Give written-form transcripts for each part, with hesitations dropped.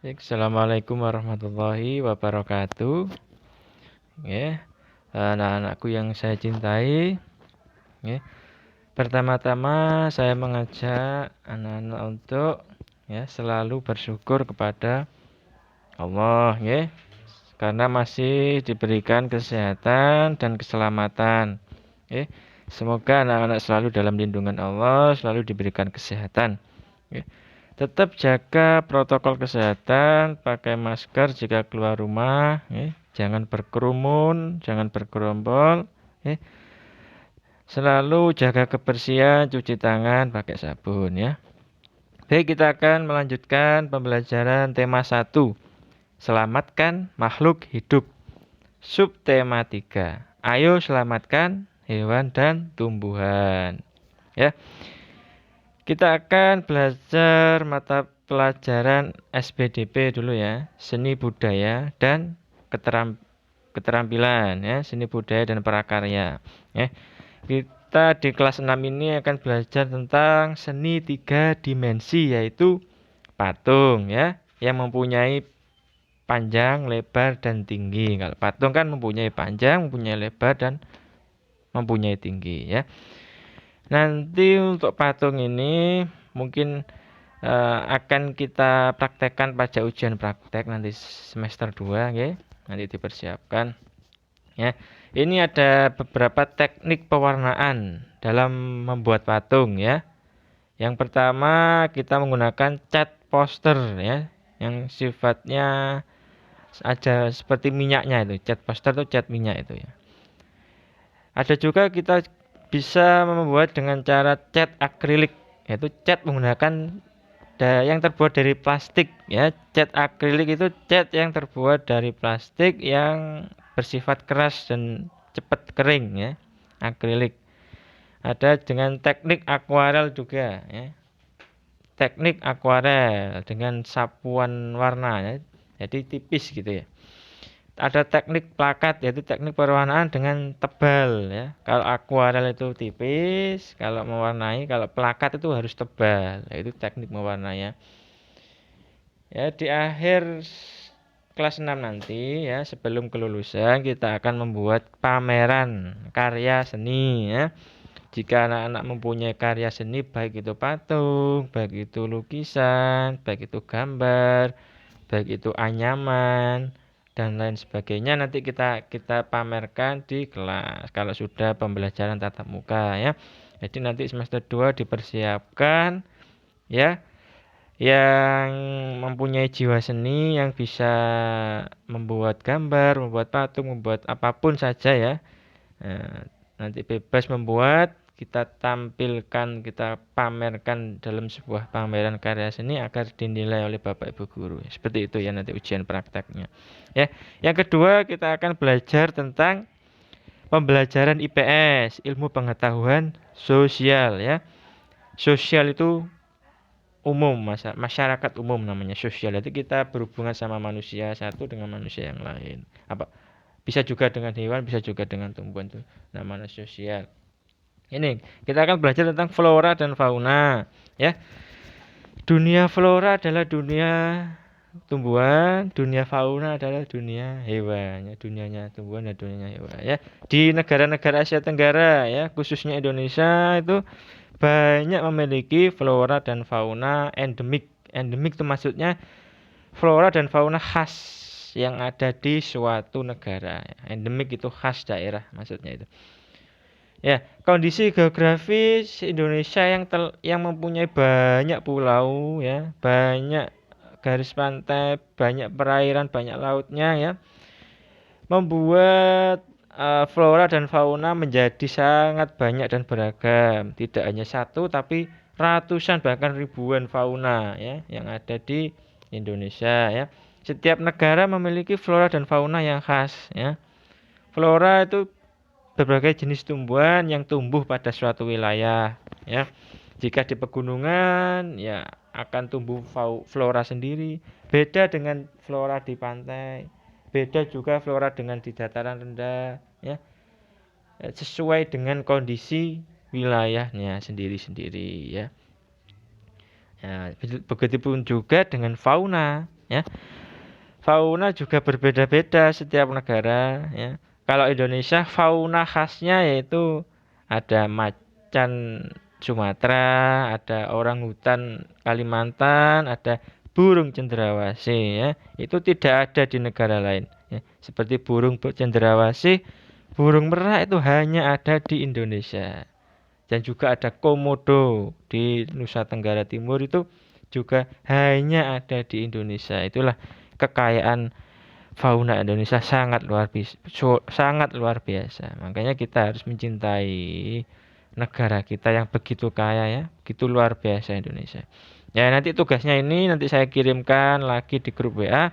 Baik, Assalamualaikum warahmatullahi wabarakatuh. Ya, anak-anakku yang saya cintai, ya. Pertama-tama saya mengajak anak-anak untuk selalu bersyukur kepada Allah, ya, karena masih diberikan kesehatan dan keselamatan. Ya. Semoga anak-anak selalu dalam lindungan Allah, selalu diberikan kesehatan. Ya. Tetap jaga protokol kesehatan, pakai masker jika keluar rumah, ya. Jangan berkerumun, jangan bergerombol, ya. Selalu jaga kebersihan, cuci tangan pakai sabun, ya. Baik, kita akan melanjutkan pembelajaran tema 1. Selamatkan makhluk hidup. Subtema 3. Ayo selamatkan hewan dan tumbuhan. Ya. Kita akan belajar mata pelajaran SBDP dulu ya, seni budaya dan keterampilan ya, seni budaya dan prakarya. Ya. Kita di kelas 6 ini akan belajar tentang seni 3 dimensi yaitu patung ya, yang mempunyai panjang, lebar dan tinggi. Kalau patung kan mempunyai panjang, mempunyai lebar dan mempunyai tinggi ya. Nanti untuk patung ini mungkin akan kita praktekkan pada ujian praktek nanti semester 2 ya. Nanti dipersiapkan. Ya. Ini ada beberapa teknik pewarnaan dalam membuat patung ya. Yang pertama kita menggunakan cat poster ya, yang sifatnya aja seperti minyaknya itu. Cat poster itu cat minyak itu ya. Ada juga kita bisa membuat dengan cara cat akrilik, yaitu cat menggunakan yang terbuat dari plastik ya. Cat akrilik itu cat yang terbuat dari plastik yang bersifat keras dan cepat kering ya. Akrilik. Ada dengan teknik akuarel juga ya. Teknik akuarel dengan sapuan warna ya. Jadi tipis gitu ya. Ada teknik plakat yaitu teknik pewarnaan dengan tebal ya. Kalau akuarel itu tipis, kalau mewarnai, kalau plakat itu harus tebal. Itu teknik mewarnai ya. Ya, di akhir kelas 6 nanti ya, sebelum kelulusan kita akan membuat pameran karya seni ya. Jika anak-anak mempunyai karya seni baik itu patung, baik itu lukisan, baik itu gambar, baik itu anyaman dan lain sebagainya nanti kita pamerkan di kelas kalau sudah pembelajaran tatap muka ya. Jadi nanti semester 2 dipersiapkan ya yang mempunyai jiwa seni yang bisa membuat gambar, membuat patung, membuat apapun saja ya. Nanti bebas membuat, kita tampilkan, kita pamerkan dalam sebuah pameran karya seni agar dinilai oleh Bapak Ibu guru. Seperti itu ya nanti ujian prakteknya. Ya, yang kedua kita akan belajar tentang pembelajaran IPS, ilmu pengetahuan sosial ya. Sosial itu umum, masyarakat umum namanya sosial. Itu kita berhubungan sama manusia satu dengan manusia yang lain. Bisa juga dengan hewan, bisa juga dengan tumbuhan itu namanya sosial. Ini kita akan belajar tentang flora dan fauna ya. Dunia flora adalah dunia tumbuhan, dunia fauna adalah dunia hewan ya, dunianya tumbuhan dan dunianya hewan ya. Di negara-negara Asia Tenggara ya, khususnya Indonesia itu banyak memiliki flora dan fauna endemik. Endemik itu maksudnya flora dan fauna khas yang ada di suatu negara. Endemik itu khas daerah maksudnya itu. Ya, kondisi geografis Indonesia yang mempunyai banyak pulau ya, banyak garis pantai, banyak perairan, banyak lautnya ya, membuat flora dan fauna menjadi sangat banyak dan beragam. Tidak hanya satu tapi ratusan bahkan ribuan fauna ya yang ada di Indonesia ya. Setiap negara memiliki flora dan fauna yang khas ya. Flora itu berbagai jenis tumbuhan yang tumbuh pada suatu wilayah ya. Jika di pegunungan ya akan tumbuh flora sendiri, beda dengan flora di pantai, beda juga flora dengan di dataran rendah ya. Sesuai dengan kondisi wilayahnya sendiri-sendiri ya. Ya, begitupun juga dengan fauna. ya. Fauna juga berbeda-beda setiap negara, ya. Kalau Indonesia fauna khasnya yaitu ada macan Sumatera, ada orangutan Kalimantan, ada burung cendrawasih, ya. Itu tidak ada di negara lain, ya. Seperti burung cendrawasih, burung merak itu hanya ada di Indonesia. Dan juga ada komodo di Nusa Tenggara Timur itu juga hanya ada di Indonesia. Itulah kekayaan fauna Indonesia sangat luar biasa. Makanya kita harus mencintai negara kita yang begitu kaya, ya, begitu luar biasa Indonesia. Ya, nanti tugasnya ini nanti saya kirimkan lagi di grup WA.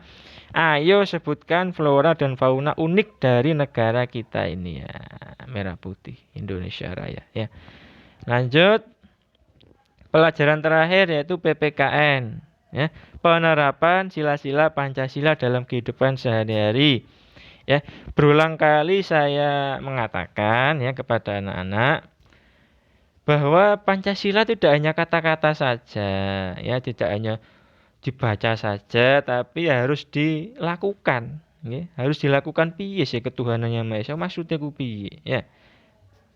Ayo sebutkan flora dan fauna unik dari negara kita ini, ya. Merah putih Indonesia Raya, ya. Lanjut, pelajaran terakhir yaitu PPKN, ya. Penerapan sila-sila Pancasila dalam kehidupan sehari-hari. Ya, berulang kali saya mengatakan, ya, kepada anak-anak bahwa Pancasila tidak hanya kata-kata saja, ya, tidak hanya dibaca saja, tapi harus dilakukan, ya. Harus dilakukan piye sih ketuhanan yang Maha Esa, maksudnya ku piye, ya.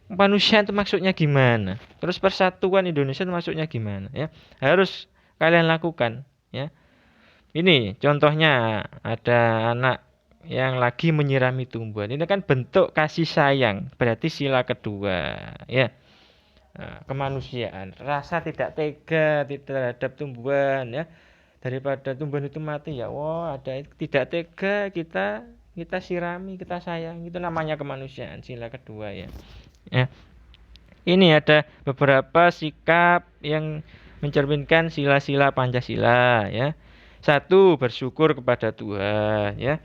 Manusia itu maksudnya gimana? Terus persatuan Indonesia itu maksudnya gimana, ya? Harus kalian lakukan, ya. Ini contohnya ada anak yang lagi menyirami tumbuhan. Ini kan bentuk kasih sayang, berarti sila kedua, ya. Nah, kemanusiaan, rasa tidak tega terhadap tumbuhan, ya. Daripada tumbuhan itu mati, ya, wah, ada tidak tega kita sirami, kita sayang. Itu namanya kemanusiaan, sila kedua, ya. Ya. Ini ada beberapa sikap yang mencerminkan sila-sila Pancasila, ya. Satu, bersyukur kepada Tuhan, ya.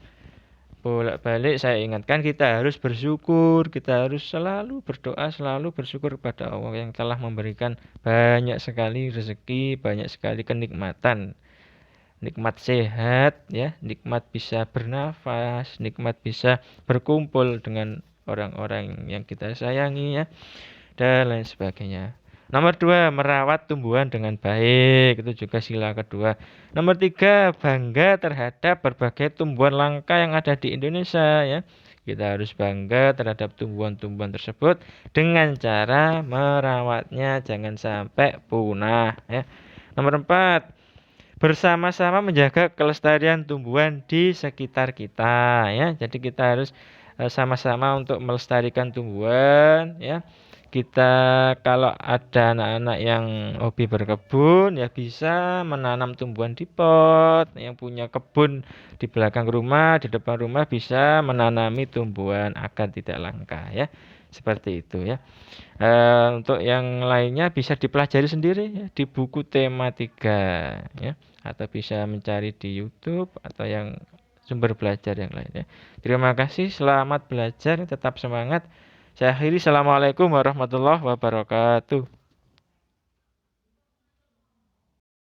Bolak-balik saya ingatkan kita harus bersyukur, kita harus selalu berdoa, selalu bersyukur kepada Allah yang telah memberikan banyak sekali rezeki, banyak sekali kenikmatan. Nikmat sehat, ya, nikmat bisa bernafas, nikmat bisa berkumpul dengan orang-orang yang kita sayangi, ya, dan lain sebagainya. Nomor 2, merawat tumbuhan dengan baik. Itu juga sila kedua. Nomor 3, bangga terhadap berbagai tumbuhan langka yang ada di Indonesia, ya. Kita harus bangga terhadap tumbuhan-tumbuhan tersebut dengan cara merawatnya, jangan sampai punah, ya. Nomor 4, bersama-sama menjaga kelestarian tumbuhan di sekitar kita, ya. Jadi kita harus sama-sama untuk melestarikan tumbuhan, ya. Kita kalau ada anak-anak yang hobi berkebun, ya, bisa menanam tumbuhan di pot. Yang punya kebun di belakang rumah, di depan rumah bisa menanami tumbuhan agar tidak langka, ya. Seperti itu, ya. Untuk yang lainnya bisa dipelajari sendiri, ya, di buku tematika, ya, atau bisa mencari di YouTube atau yang sumber belajar yang lainnya. Terima kasih, selamat belajar, tetap semangat. Saya akhiri, assalamualaikum warahmatullahi wabarakatuh.